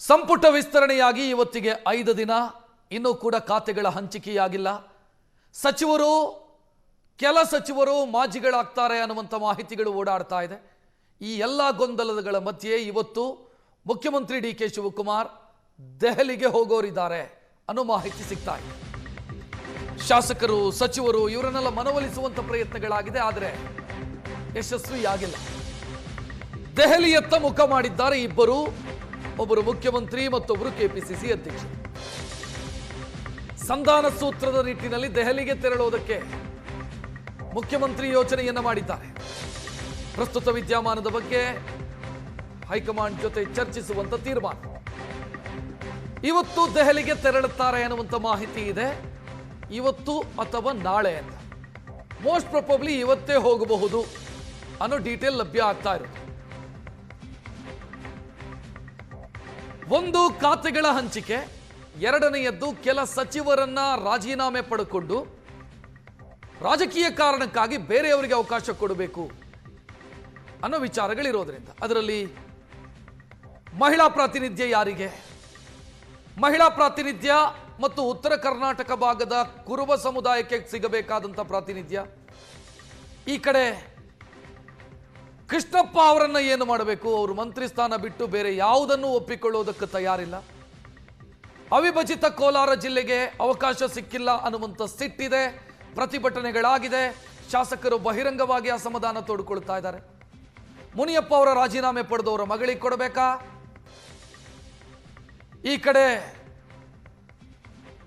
ಸಂಪುಟ ವಿಸ್ತರಣೆಯಾಗಿ ಇವತ್ತಿಗೆ 5 ದಿನ ಇನ್ನೂ ಕೂಡ ಖಾತೆಗಳ ಹಂಚಿಕೆಯಾಗಿಲ್ಲ. ಸಚಿವರು ಕೆಲ ಸಚಿವರು ಮಾಜಿಗಳಾಗ್ತಾರೆ ಅನ್ನುವಂತ ಮಾಹಿತಿಗಳು ಓಡಾಡ್ತಾ ಇದೆ. ಈ ಎಲ್ಲ ಗೊಂದಲಗಳ ಮಧ್ಯೆ ಇವತ್ತು ಮುಖ್ಯಮಂತ್ರಿ ಡಿ.ಕೆ. ಶಿವಕುಮಾರ್ ದೆಹಲಿಗೆ ಹೋಗೋರಿದ್ದಾರೆ ಅನ್ನೋ ಮಾಹಿತಿ ಸಿಗ್ತಾ ಇದೆ. ಶಾಸಕರು ಸಚಿವರು ಇವರನ್ನೆಲ್ಲ ಮನವೊಲಿಸುವಂತ ಪ್ರಯತ್ನಗಳಾಗಿದೆ, ಆದರೆ ಯಶಸ್ವಿಯಾಗಿಲ್ಲ. ದೆಹಲಿಯತ್ತ ಮುಖ ಮಾಡಿದ್ದಾರೆ ಇಬ್ಬರು, ಒಬ್ಬರು ಮುಖ್ಯಮಂತ್ರಿ ಮತ್ತೊಬ್ಬರು ಕೆಪಿಸಿಸಿ ಅಧ್ಯಕ್ಷರು. ಸಂಧಾನ ಸೂತ್ರದ ನಿಟ್ಟಿನಲ್ಲಿ ದೆಹಲಿಗೆ ತೆರಳುವುದಕ್ಕೆ ಮುಖ್ಯಮಂತ್ರಿ ಯೋಚನೆಯನ್ನ ಮಾಡಿದ್ದಾರೆ. ಪ್ರಸ್ತುತ ವಿದ್ಯಮಾನದ ಬಗ್ಗೆ ಹೈಕಮಾಂಡ್ ಜೊತೆ ಚರ್ಚಿಸುವಂತ ತೀರ್ಮಾನ. ಇವತ್ತು ದೆಹಲಿಗೆ ತೆರಳುತ್ತಾರೆ ಅನ್ನುವಂತ ಮಾಹಿತಿ ಇದೆ. ಇವತ್ತು ಅಥವಾ ನಾಳೆ ಅಂತ, ಮೋಸ್ಟ್ ಪ್ರೊಬಬ್ಲಿ ಇವತ್ತೇ ಹೋಗಬಹುದು ಅನ್ನೋ ಡೀಟೇಲ್ ಲಭ್ಯ ಆಗ್ತಾ ಇರೋದು. ಒಂದು, ಖಾತೆಗಳ ಹಂಚಿಕೆ. ಎರಡನೆಯದ್ದು, ಕೆಲ ಸಚಿವರನ್ನ ರಾಜೀನಾಮೆ ಪಡೆದುಕೊಂಡು ರಾಜಕೀಯ ಕಾರಣಕ್ಕಾಗಿ ಬೇರೆಯವರಿಗೆ ಅವಕಾಶ ಕೊಡಬೇಕು ಅನ್ನೋ ವಿಚಾರಗಳಿರೋದ್ರಿಂದ, ಅದರಲ್ಲಿ ಮಹಿಳಾ ಪ್ರಾತಿನಿಧ್ಯ ಯಾರಿಗೆ, ಮಹಿಳಾ ಪ್ರಾತಿನಿಧ್ಯ ಮತ್ತು ಉತ್ತರ ಕರ್ನಾಟಕ ಭಾಗದ ಕುರುಬ ಸಮುದಾಯಕ್ಕೆ ಸಿಗಬೇಕಾದಂಥ ಪ್ರಾತಿನಿಧ್ಯ, ಈ ಕಡೆ ಕೃಷ್ಣಪ್ಪ ಅವರನ್ನ ಏನು ಮಾಡಬೇಕು, ಅವರು ಮಂತ್ರಿ ಸ್ಥಾನ ಬಿಟ್ಟು ಬೇರೆ ಯಾವುದನ್ನು ಒಪ್ಪಿಕೊಳ್ಳುವುದಕ್ಕೆ ತಯಾರಿಲ್ಲ. ಅವಿಭಜಿತ ಕೋಲಾರ ಜಿಲ್ಲೆಗೆ ಅವಕಾಶ ಸಿಕ್ಕಿಲ್ಲ ಅನ್ನುವಂಥ ಸಿಟ್ಟಿದೆ, ಪ್ರತಿಭಟನೆಗಳಾಗಿದೆ. ಶಾಸಕರು ಬಹಿರಂಗವಾಗಿ ಅಸಮಾಧಾನ ತೋಡಿಕೊಳ್ತಾ ಇದ್ದಾರೆ. ಮುನಿಯಪ್ಪ ಅವರ ರಾಜೀನಾಮೆ ಪಡೆದವರ ಮಗಳಿಗೆ ಕೊಡಬೇಕಾ, ಈ ಕಡೆ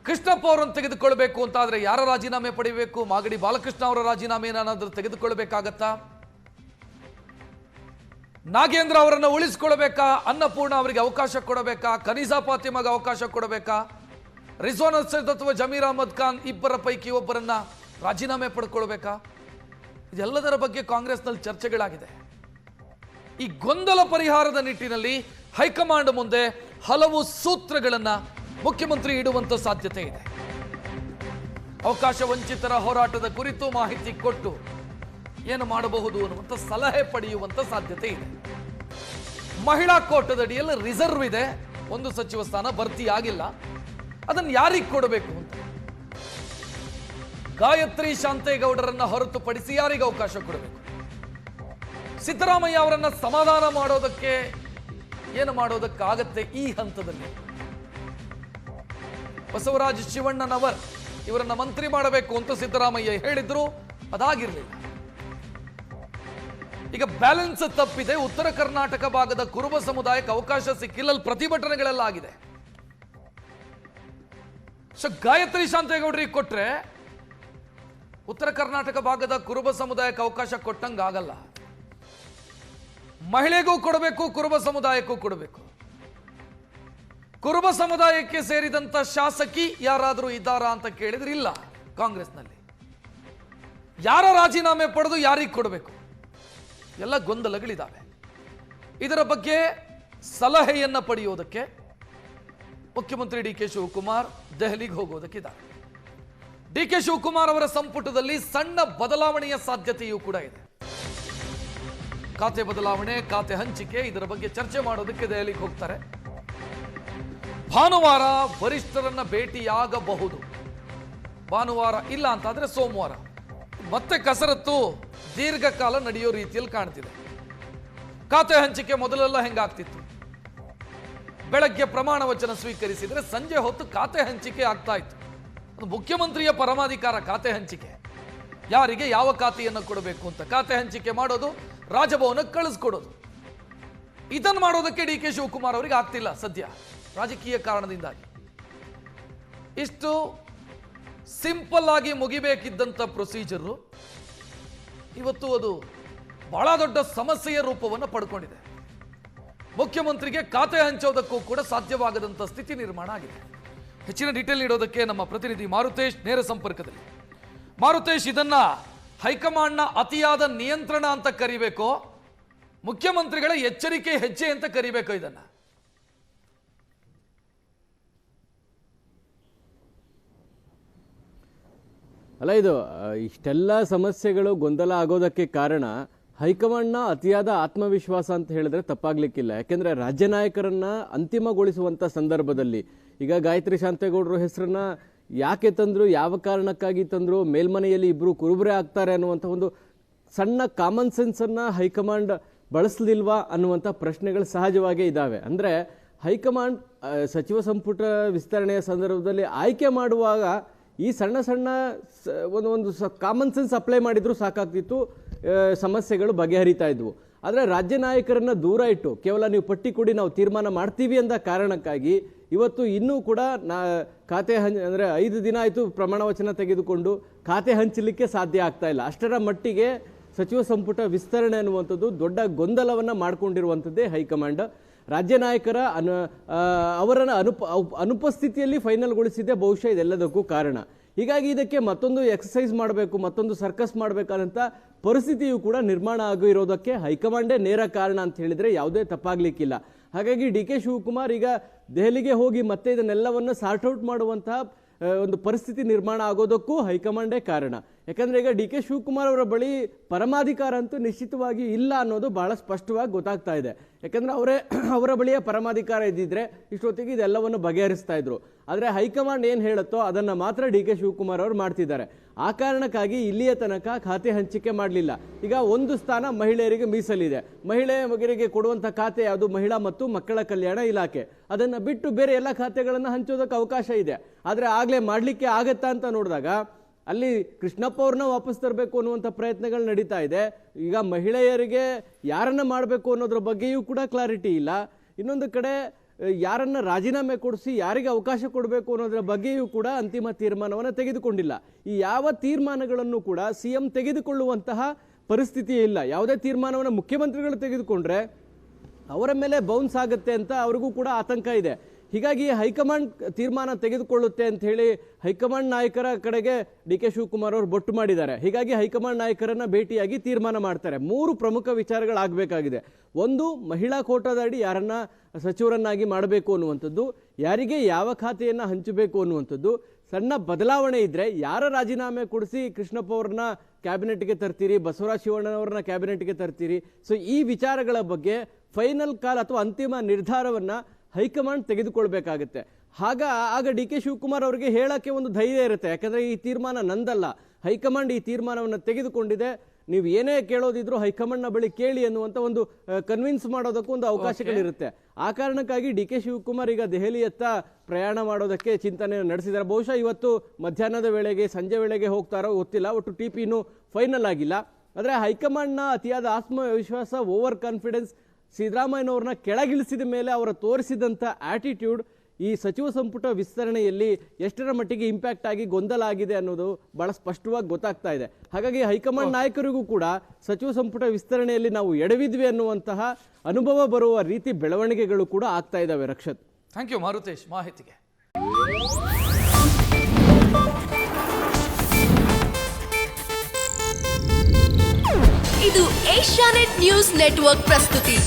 ಕೃಷ್ಣಪ್ಪ ಅವರನ್ನು ತೆಗೆದುಕೊಳ್ಬೇಕು ಅಂತ ಆದ್ರೆ ಯಾರ ರಾಜೀನಾಮೆ ಪಡಿಬೇಕು, ಮಾಗಡಿ ಬಾಲಕೃಷ್ಣ ಅವರ ರಾಜೀನಾಮೆ ಏನಾದ್ರೂ ತೆಗೆದುಕೊಳ್ಬೇಕಾಗತ್ತಾ, ನಾಗೇಂದ್ರ ಅವರನ್ನು ಉಳಿಸ್ಕೊಳ್ಬೇಕಾ, ಅನ್ನಪೂರ್ಣ ಅವರಿಗೆ ಅವಕಾಶ ಕೊಡಬೇಕಾ, ಕನೀಸಾ ಫಾತಿಮಾಗೆ ಅವಕಾಶ ಕೊಡಬೇಕಾ, ರಿಜ್ವಾನ್ ಅರ್ಷದ್ ಅಥವಾ ಜಮೀರ್ ಅಹಮದ್ ಖಾನ್ ಇಬ್ಬರ ಪೈಕಿ ಒಬ್ಬರನ್ನ ರಾಜೀನಾಮೆ ಪಡ್ಕೊಳ್ಬೇಕಾ, ಇದೆಲ್ಲದರ ಬಗ್ಗೆ ಕಾಂಗ್ರೆಸ್ನಲ್ಲಿ ಚರ್ಚೆಗಳಾಗಿದೆ. ಈ ಗೊಂದಲ ಪರಿಹಾರದ ನಿಟ್ಟಿನಲ್ಲಿ ಹೈಕಮಾಂಡ್ ಮುಂದೆ ಹಲವು ಸೂತ್ರಗಳನ್ನ ಮುಖ್ಯಮಂತ್ರಿ ಇಡುವಂತ ಸಾಧ್ಯತೆ ಇದೆ. ಅವಕಾಶ ವಂಚಿತರ ಹೋರಾಟದ ಕುರಿತು ಮಾಹಿತಿ ಕೊಟ್ಟು ಏನು ಮಾಡಬಹುದು ಅನ್ನುವಂಥ ಸಲಹೆ ಪಡೆಯುವಂತ ಸಾಧ್ಯತೆ ಇದೆ. ಮಹಿಳಾ ಕೋಟದಡಿಯಲ್ಲಿ ರಿಸರ್ವ್ ಇದೆ, ಒಂದು ಸಚಿವ ಸ್ಥಾನ ಭರ್ತಿ ಆಗಿಲ್ಲ, ಅದನ್ನು ಯಾರಿಗೆ ಕೊಡಬೇಕು ಅಂತ. ಗಾಯತ್ರಿ ಶಾಂತೇಗೌಡರನ್ನ ಹೊರತುಪಡಿಸಿ ಯಾರಿಗೆ ಅವಕಾಶ ಕೊಡಬೇಕು, ಸಿದ್ದರಾಮಯ್ಯ ಅವರನ್ನ ಸಮಾಧಾನ ಮಾಡೋದಕ್ಕೆ ಏನು ಮಾಡೋದಕ್ಕಾಗತ್ತೆ ಈ ಹಂತದಲ್ಲಿ. ಬಸವರಾಜ ಶಿವಣ್ಣನವರ್ ಇವರನ್ನ ಮಂತ್ರಿ ಮಾಡಬೇಕು ಅಂತ ಸಿದ್ದರಾಮಯ್ಯ ಹೇಳಿದ್ರು, ಅದಾಗಿರ್ಲಿಲ್ಲ. ಈಗ ಬ್ಯಾಲೆನ್ಸ್ ತಪ್ಪಿದೆ. ಉತ್ತರ ಕರ್ನಾಟಕ ಭಾಗದ ಕುರುಬ ಸಮುದಾಯಕ್ಕೆ ಅವಕಾಶ ಸಿಕ್ಕಿಲ್ಲ, ಪ್ರತಿಭಟನೆಗಳೆಲ್ಲ ಆಗಿದೆ. ಸೊ ಗಾಯತ್ರಿ ಶಾಂತೇಗೌಡರಿಗೆ ಕೊಟ್ರೆ ಉತ್ತರ ಕರ್ನಾಟಕ ಭಾಗದ ಕುರುಬ ಸಮುದಾಯಕ್ಕೆ ಅವಕಾಶ ಕೊಟ್ಟಂಗಾಗಲ್ಲ. ಮಹಿಳೆಗೂ ಕೊಡಬೇಕು, ಕುರುಬ ಸಮುದಾಯಕ್ಕೂ ಕೊಡಬೇಕು. ಕುರುಬ ಸಮುದಾಯಕ್ಕೆ ಸೇರಿದಂತ ಶಾಸಕಿ ಯಾರಾದರೂ ಇದ್ದಾರಾ ಅಂತ ಕೇಳಿದ್ರೆ ಇಲ್ಲ. ಕಾಂಗ್ರೆಸ್ನಲ್ಲಿ ಯಾರ ರಾಜೀನಾಮೆ ಪಡೆದು ಯಾರಿಗೆ ಕೊಡಬೇಕು, ಎಲ್ಲ ಗೊಂದಲಗಳಿದ್ದಾವೆ. ಇದರ ಬಗ್ಗೆ ಸಲಹೆಯನ್ನ ಪಡೆಯುವುದಕ್ಕೆ ಮುಖ್ಯಮಂತ್ರಿ ಡಿ.ಕೆ. ಶಿವಕುಮಾರ್ ದೆಹಲಿಗೆ ಹೋಗೋದಕ್ಕಿದ್ದಾರೆ. ಡಿ.ಕೆ. ಶಿವಕುಮಾರ್ ಅವರ ಸಂಪುಟದಲ್ಲಿ ಸಣ್ಣ ಬದಲಾವಣೆಯ ಸಾಧ್ಯತೆಯೂ ಕೂಡ ಇದೆ. ಖಾತೆ ಬದಲಾವಣೆ, ಖಾತೆ ಹಂಚಿಕೆ, ಇದರ ಬಗ್ಗೆ ಚರ್ಚೆ ಮಾಡೋದಕ್ಕೆ ದೆಹಲಿಗೆ ಹೋಗ್ತಾರೆ. ಭಾನುವಾರ ವರಿಷ್ಠರನ್ನ ಭೇಟಿಯಾಗಬಹುದು. ಭಾನುವಾರ ಇಲ್ಲ ಅಂತಾದ್ರೆ ಸೋಮವಾರ ಮತ್ತೆ ಕಸರತ್ತು ದೀರ್ಘಕಾಲ ನಡೆಯೋ ರೀತಿಯಲ್ಲಿ ಕಾಣ್ತಿದೆ. ಖಾತೆ ಹಂಚಿಕೆ ಮೊದಲೆಲ್ಲ ಹೆಂಗಾಗ್ತಿತ್ತು, ಬೆಳಗ್ಗೆ ಪ್ರಮಾಣ ವಚನ ಸ್ವೀಕರಿಸಿದರೆ ಸಂಜೆ ಹೊತ್ತು ಖಾತೆ ಹಂಚಿಕೆ ಆಗ್ತಾ ಇತ್ತು. ಅದು ಮುಖ್ಯಮಂತ್ರಿಯ ಪರಮಾಧಿಕಾರ ಖಾತೆ ಹಂಚಿಕೆ, ಯಾರಿಗೆ ಯಾವ ಖಾತೆಯನ್ನು ಕೊಡಬೇಕು ಅಂತ ಖಾತೆ ಹಂಚಿಕೆ ಮಾಡೋದು, ರಾಜಭವನಕ್ಕೆ ಕಳಿಸ್ಕೊಡೋದು. ಇದನ್ನು ಮಾಡೋದಕ್ಕೆ ಡಿ.ಕೆ. ಶಿವಕುಮಾರ್ ಅವರಿಗೆ ಆಗ್ತಿಲ್ಲ ಸದ್ಯ, ರಾಜಕೀಯ ಕಾರಣದಿಂದಾಗಿ. ಇಷ್ಟು ಸಿಂಪಲ್ ಆಗಿ ಮುಗಿಬೇಕಿದ್ದಂಥ ಪ್ರೊಸೀಜರು ಇವತ್ತು ಅದು ಬಹಳ ದೊಡ್ಡ ಸಮಸ್ಯೆಯ ರೂಪವನ್ನು ಪಡ್ಕೊಂಡಿದೆ. ಮುಖ್ಯಮಂತ್ರಿಗೆ ಖಾತೆ ಹಂಚೋದಕ್ಕೂ ಕೂಡ ಸಾಧ್ಯವಾಗದಂಥ ಸ್ಥಿತಿ ನಿರ್ಮಾಣ ಆಗಿದೆ. ಹೆಚ್ಚಿನ ಡೀಟೇಲ್ ನೀಡೋದಕ್ಕೆ ನಮ್ಮ ಪ್ರತಿನಿಧಿ ಮಾರುತೇಶ್ ನೇರ ಸಂಪರ್ಕದಲ್ಲಿ. ಮಾರುತೇಶ್, ಇದನ್ನ ಹೈಕಮಾಂಡ್ನ ಅತಿಯಾದ ನಿಯಂತ್ರಣ ಅಂತ ಕರಿಬೇಕೋ, ಮುಖ್ಯಮಂತ್ರಿಗಳ ಎಚ್ಚರಿಕೆ ಹೆಜ್ಜೆ ಅಂತ ಕರಿಬೇಕೋ ಇದನ್ನ? ಅಲ್ಲ, ಇದು ಇಷ್ಟೆಲ್ಲ ಸಮಸ್ಯೆಗಳು ಗೊಂದಲ ಆಗೋದಕ್ಕೆ ಕಾರಣ ಹೈಕಮಾಂಡ್ನ ಅತಿಯಾದ ಆತ್ಮವಿಶ್ವಾಸ ಅಂತ ಹೇಳಿದ್ರೆ ತಪ್ಪಾಗ್ಲಿಕ್ಕಿಲ್ಲ. ಯಾಕೆಂದ್ರೆ ರಾಜ್ಯ ನಾಯಕರನ್ನ ಅಂತಿಮಗೊಳಿಸುವಂತ ಸಂದರ್ಭದಲ್ಲಿ ಈಗ ಗಾಯತ್ರಿ ಶಾಂತೇಗೌಡರ ಹೆಸರನ್ನ ಯಾಕೆ ತಂದ್ರು, ಯಾವ ಕಾರಣಕ್ಕಾಗಿ ತಂದ್ರು, ಮೇಲ್ಮನೆಯಲ್ಲಿ ಇಬ್ರು ಕುರುಬರೇ ಆಗ್ತಾರೆ ಅನ್ನುವಂಥ ಒಂದು ಸಣ್ಣ ಕಾಮನ್ ಸೆನ್ಸ್ ಅನ್ನ ಹೈಕಮಾಂಡ್ ಬಳಸಲಿಲ್ವಾ ಅನ್ನುವಂಥ ಪ್ರಶ್ನೆಗಳು ಸಹಜವಾಗೇ ಇದ್ದಾವೆ. ಅಂದ್ರೆ ಹೈಕಮಾಂಡ್ ಸಚಿವ ಸಂಪುಟ ವಿಸ್ತರಣೆಯ ಸಂದರ್ಭದಲ್ಲಿ ಆಯ್ಕೆ ಮಾಡುವಾಗ ಈ ಸಣ್ಣ ಸಣ್ಣ ಒಂದು ಕಾಮನ್ ಸೆನ್ಸ್ ಅಪ್ಲೈ ಮಾಡಿದ್ರು ಸಾಕಾಗ್ತಿತ್ತು, ಸಮಸ್ಯೆಗಳು ಬಗೆಹರಿತಾ ಇದ್ವು. ಆದರೆ ರಾಜ್ಯ ನಾಯಕರನ್ನ ದೂರ ಇಟ್ಟು ಕೇವಲ ನೀವು ಪಟ್ಟಿ ಕೊಡಿ ನಾವು ತೀರ್ಮಾನ ಮಾಡ್ತೀವಿ ಅಂದ ಕಾರಣಕ್ಕಾಗಿ ಇವತ್ತು ಇನ್ನೂ ಕೂಡ ಖಾತೆ ಅಂದರೆ 5 ದಿನ ಆಯಿತು ಪ್ರಮಾಣ ವಚನ ತೆಗೆದುಕೊಂಡು ಖಾತೆ ಹಂಚಲಿಕ್ಕೆ ಸಾಧ್ಯ ಆಗ್ತಾ ಇಲ್ಲ. ಅಷ್ಟರ ಮಟ್ಟಿಗೆ ಸಚಿವ ಸಂಪುಟ ವಿಸ್ತರಣೆ ಅನ್ನುವಂಥದ್ದು ದೊಡ್ಡ ಗೊಂದಲವನ್ನು ಮಾಡಿಕೊಂಡಿರುವಂಥದ್ದೇ ಹೈಕಮಾಂಡ್. ರಾಜ್ಯ ನಾಯಕರ ಅವರನ್ನು ಅನುಪಸ್ಥಿತಿಯಲ್ಲಿ ಫೈನಲ್ಗೊಳಿಸಿದ್ದೇ ಬಹುಶಃ ಇದೆಲ್ಲದಕ್ಕೂ ಕಾರಣ. ಹೀಗಾಗಿ ಇದಕ್ಕೆ ಮತ್ತೊಂದು ಎಕ್ಸಸೈಸ್ ಮಾಡಬೇಕು, ಮತ್ತೊಂದು ಸರ್ಕಸ್ ಮಾಡಬೇಕಾದಂಥ ಪರಿಸ್ಥಿತಿಯು ಕೂಡ ನಿರ್ಮಾಣ ಆಗಿರೋದಕ್ಕೆ ಹೈಕಮಾಂಡೇ ನೇರ ಕಾರಣ ಅಂತ ಹೇಳಿದರೆ ಯಾವುದೇ ತಪ್ಪಾಗಲಿಕ್ಕಿಲ್ಲ. ಹಾಗಾಗಿ ಡಿ ಕೆ ಶಿವಕುಮಾರ್ ಈಗ ದೆಹಲಿಗೆ ಹೋಗಿ ಮತ್ತೆ ಇದನ್ನೆಲ್ಲವನ್ನು ಸಾರ್ಟ್ ಔಟ್ ಮಾಡುವಂತಹ ಒಂದು ಪರಿಸ್ಥಿತಿ ನಿರ್ಮಾಣ ಆಗೋದಕ್ಕೂ ಹೈಕಮಾಂಡೇ ಕಾರಣ. ಯಾಕಂದರೆ ಈಗ ಡಿ ಕೆ ಶಿವಕುಮಾರ್ ಅವರ ಬಳಿ ಪರಮಾಧಿಕಾರ ಅಂತೂ ನಿಶ್ಚಿತವಾಗಿ ಇಲ್ಲ ಅನ್ನೋದು ಬಹಳ ಸ್ಪಷ್ಟವಾಗಿ ಗೊತ್ತಾಗ್ತಾ ಇದೆ. ಯಾಕಂದರೆ ಅವರ ಬಳಿಯ ಪರಮಾಧಿಕಾರ ಇದ್ದಿದ್ರೆ ಇಷ್ಟೊತ್ತಿಗೆ ಇದೆಲ್ಲವನ್ನು ಬಗೆಹರಿಸ್ತಾ ಇದ್ರು. ಆದರೆ ಹೈಕಮಾಂಡ್ ಏನು ಹೇಳುತ್ತೋ ಅದನ್ನು ಮಾತ್ರ ಡಿ ಕೆ ಶಿವಕುಮಾರ್ ಅವರು ಮಾಡ್ತಿದ್ದಾರೆ. ಆ ಕಾರಣಕ್ಕಾಗಿ ಇಲ್ಲಿಯ ತನಕ ಖಾತೆ ಹಂಚಿಕೆ ಮಾಡಲಿಲ್ಲ. ಈಗ ಒಂದು ಸ್ಥಾನ ಮಹಿಳೆಯರಿಗೆ ಮೀಸಲಿದೆ. ಮಹಿಳೆಯರಿಗೆ ಕೊಡುವಂಥ ಖಾತೆ ಯಾವುದು? ಮಹಿಳಾ ಮತ್ತು ಮಕ್ಕಳ ಕಲ್ಯಾಣ ಇಲಾಖೆ. ಅದನ್ನು ಬಿಟ್ಟು ಬೇರೆ ಎಲ್ಲ ಖಾತೆಗಳನ್ನು ಹಂಚೋದಕ್ಕೆ ಅವಕಾಶ ಇದೆ. ಆದರೆ ಆಗಲೇ ಮಾಡಲಿಕ್ಕೆ ಆಗತ್ತಾ ಅಂತ ನೋಡಿದಾಗ ಅಲ್ಲಿ ಕೃಷ್ಣಪ್ಪ ಅವ್ರನ್ನ ವಾಪಸ್ ತರಬೇಕು ಅನ್ನುವಂಥ ಪ್ರಯತ್ನಗಳು ನಡೀತಾ ಇದೆ. ಈಗ ಮಹಿಳೆಯರಿಗೆ ಯಾರನ್ನ ಮಾಡಬೇಕು ಅನ್ನೋದ್ರ ಬಗ್ಗೆಯೂ ಕೂಡ ಕ್ಲಾರಿಟಿ ಇಲ್ಲ. ಇನ್ನೊಂದು ಕಡೆ ಯಾರನ್ನ ರಾಜೀನಾಮೆ ಕೊಡಿಸಿ ಯಾರಿಗೆ ಅವಕಾಶ ಕೊಡಬೇಕು ಅನ್ನೋದ್ರ ಬಗ್ಗೆಯೂ ಕೂಡ ಅಂತಿಮ ತೀರ್ಮಾನವನ್ನು ತೆಗೆದುಕೊಂಡಿಲ್ಲ. ಈ ಯಾವ ತೀರ್ಮಾನಗಳನ್ನು ಕೂಡ CM ತೆಗೆದುಕೊಳ್ಳುವಂತಹ ಪರಿಸ್ಥಿತಿ ಇಲ್ಲ. ಯಾವುದೇ ತೀರ್ಮಾನವನ್ನು ಮುಖ್ಯಮಂತ್ರಿಗಳು ತೆಗೆದುಕೊಂಡ್ರೆ ಅವರ ಮೇಲೆ ಬೌನ್ಸ್ ಆಗುತ್ತೆ ಅಂತ ಅವ್ರಿಗೂ ಕೂಡ ಆತಂಕ ಇದೆ. ಹೀಗಾಗಿ ಹೈಕಮಾಂಡ್ ತೀರ್ಮಾನ ತೆಗೆದುಕೊಳ್ಳುತ್ತೆ ಅಂತ ಹೇಳಿ ಹೈಕಮಾಂಡ್ ನಾಯಕರ ಕಡೆಗೆ ಡಿ ಕೆ ಶಿವಕುಮಾರ್ ಅವರು ಬೊಟ್ಟು ಮಾಡಿದ್ದಾರೆ. ಹೀಗಾಗಿ ಹೈಕಮಾಂಡ್ ನಾಯಕರನ್ನ ಭೇಟಿಯಾಗಿ ತೀರ್ಮಾನ ಮಾಡ್ತಾರೆ. 3 ಪ್ರಮುಖ ವಿಚಾರಗಳಾಗಬೇಕಾಗಿದೆ. ಒಂದು, ಮಹಿಳಾ ಕೋಟಾದಡಿ ಯಾರನ್ನ ಸಚಿವರನ್ನಾಗಿ ಮಾಡಬೇಕು ಅನ್ನುವಂಥದ್ದು, ಯಾರಿಗೆ ಯಾವ ಖಾತೆಯನ್ನು ಹಂಚಬೇಕು ಅನ್ನುವಂಥದ್ದು, ಸಣ್ಣ ಬದಲಾವಣೆ ಇದ್ರೆ ಯಾರ ರಾಜೀನಾಮೆ ಕೊಡಿಸಿ ಕೃಷ್ಣಪ್ಪ ಅವ್ರನ್ನ ಕ್ಯಾಬಿನೆಟ್ಗೆ ತರ್ತೀರಿ, ಬಸವರಾಜ ಶಿವಣ್ಣನವ್ರನ್ನ ಕ್ಯಾಬಿನೆಟ್ಗೆ ತರ್ತೀರಿ. ಸೊ ಈ ವಿಚಾರಗಳ ಬಗ್ಗೆ ಫೈನಲ್ ಕಾಲ್ ಅಥವಾ ಅಂತಿಮ ನಿರ್ಧಾರವನ್ನ ಹೈಕಮಾಂಡ್ ತೆಗೆದುಕೊಳ್ಬೇಕಾಗುತ್ತೆ. ಆಗ ಡಿ ಕೆ ಶಿವಕುಮಾರ್ ಅವರಿಗೆ ಹೇಳಕ್ಕೆ ಒಂದು ಧೈರ್ಯ ಇರುತ್ತೆ. ಯಾಕಂದ್ರೆ ಈ ತೀರ್ಮಾನ ನಂದಲ್ಲ, ಹೈಕಮಾಂಡ್ ಈ ತೀರ್ಮಾನವನ್ನು ತೆಗೆದುಕೊಂಡಿದೆ, ನೀವು ಏನೇ ಕೇಳೋದಿದ್ರು ಹೈಕಮಾಂಡ್ನ ಬಳಿ ಕೇಳಿ ಅನ್ನುವಂಥ ಒಂದು ಕನ್ವಿನ್ಸ್ ಮಾಡೋದಕ್ಕೂ ಒಂದು ಅವಕಾಶಗಳಿರುತ್ತೆ. ಆ ಕಾರಣಕ್ಕಾಗಿ ಡಿ ಕೆ ಶಿವಕುಮಾರ್ ಈಗ ದೆಹಲಿಯತ್ತ ಪ್ರಯಾಣ ಮಾಡೋದಕ್ಕೆ ಚಿಂತನೆ ನಡೆಸಿದ್ದಾರೆ. ಬಹುಶಃ ಇವತ್ತು ಮಧ್ಯಾಹ್ನದ ವೇಳೆಗೆ ಸಂಜೆ ವೇಳೆಗೆ ಹೋಗ್ತಾರೋ ಗೊತ್ತಿಲ್ಲ. ಒಟ್ಟು TP ಇನ್ನೂ ಫೈನಲ್ ಆಗಿಲ್ಲ. ಆದರೆ ಹೈಕಮಾಂಡ್ನ ಅತಿಯಾದ ಆತ್ಮವಿಶ್ವಾಸ, ಓವರ್ ಕಾನ್ಫಿಡೆನ್ಸ್, ಸಿದ್ದರಾಮಯ್ಯನವ್ರನ್ನ ಕೆಳಗಿಳಿಸಿದ ಮೇಲೆ ಅವರ ತೋರಿಸಿದಂಥ ಆಟಿಟ್ಯೂಡ್ ಈ ಸಚಿವ ಸಂಪುಟ ವಿಸ್ತರಣೆಯಲ್ಲಿ ಎಷ್ಟರ ಮಟ್ಟಿಗೆ ಇಂಪ್ಯಾಕ್ಟ್ ಆಗಿ ಗೊಂದಲ ಆಗಿದೆ ಅನ್ನೋದು ಬಹಳ ಸ್ಪಷ್ಟವಾಗಿ ಗೊತ್ತಾಗ್ತಾ ಇದೆ. ಹಾಗಾಗಿ ಹೈಕಮಾಂಡ್ ನಾಯಕರಿಗೂ ಕೂಡ ಸಚಿವ ಸಂಪುಟ ವಿಸ್ತರಣೆಯಲ್ಲಿ ನಾವು ಎಡವಿದ್ವಿ ಅನ್ನುವಂತಹ ಅನುಭವ ಬರುವ ರೀತಿ ಬೆಳವಣಿಗೆಗಳು ಕೂಡ ಆಗ್ತಾ ಇದ್ದಾವೆ. ರಕ್ಷತ್, ಥ್ಯಾಂಕ್ ಯು ಮಾರುತೇಶ್ ಮಾಹಿತಿಗೆ. ಇದು ಏಷ್ಯಾನೆಟ್ ನ್ಯೂಸ್ ನೆಟ್ವರ್ಕ್ ಪ್ರಸ್ತುತಿ.